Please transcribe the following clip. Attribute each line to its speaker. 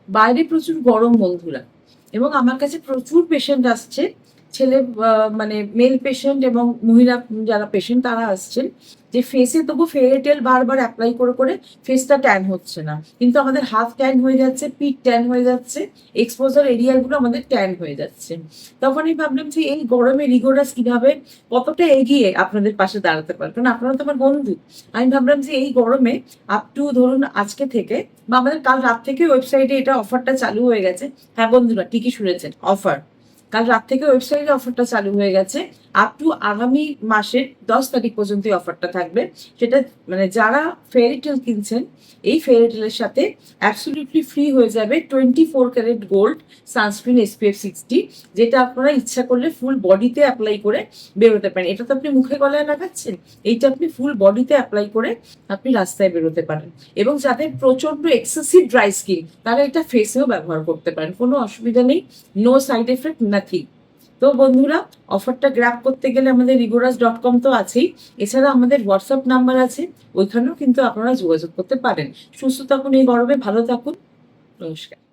Speaker 1: বাইরে প্রচুর গরম বন্ধুরা, এবং আমার কাছে প্রচুর পেশেন্ট আসছে, ছেলে মানে মেল পেশেন্ট এবং মহিলা যারা পেশেন্ট তারা আসছেন, যে ফেসে তবু ফেয়ারিটেল বারবার অ্যাপ্লাই করে করে ফেসটা ট্যান হচ্ছে না, কিন্তু আমাদের হাত ট্যান হয়ে যাচ্ছে, পিঠ ট্যান হয়ে যাচ্ছে, এক্সপোজার এরিয়াগুলো আমাদের ট্যান হয়ে যাচ্ছে। তখনই ভাবলাম যে এই গরমে রিগোরাস কিভাবে কতটা এগিয়ে আপনাদের পাশে দাঁড়াতে পারে, কারণ আপনারা তো আমার বন্ধু। আমি ভাবলাম যে এই গরমে আপ টু ধরুন আজকে থেকে বা আমাদের কাল রাত থেকে ওয়েবসাইটে এটা অফারটা চালু হয়ে গেছে। হ্যাঁ বন্ধুরা, ঠিকই শুনেছেন, অফার। কাল রাত থেকে ওয়েবসাইটে অফারটা চালু হয়ে গেছে। আপ টু আগামী মাসের 10 তারিখ পর্যন্ত এই অফারটা থাকবে। সেটা মানে যারা ফেয়ারিটেল কিনছেন, এই ফেয়ারিটেলের সাথে অ্যাবসলিউটলি ফ্রি হয়ে যাবে 24 ক্যারেট গোল্ড সানস্ক্রিন SPF 60, যেটা আপনারা ইচ্ছা করলে ফুল বডিতে অ্যাপ্লাই করে বেরোতে পারেন। এটা তো আপনি মুখে গলায় লাগাচ্ছেন, এইটা আপনি ফুল বডিতে অ্যাপ্লাই করে আপনি রাস্তায় বেরোতে পারেন। এবং যাদের প্রচন্ড এক্সেসিভ ড্রাই স্কিন, তারা এটা ফেসেও ব্যবহার করতে পারেন, কোনো অসুবিধা নেই, নো সাইড এফেক্ট, নাথিং। তো বন্ধুরা, অফারটা গ্র্যাব করতে গেলে আমাদের rigoras.com তো আছেই, এছাড়া আমাদের হোয়াটসঅ্যাপ নাম্বার আছে, ওইখানেও কিন্তু আপনারা যোগাযোগ করতে পারেন। সুস্থ থাকুন এই গরমে, ভালো থাকুন, নমস্কার।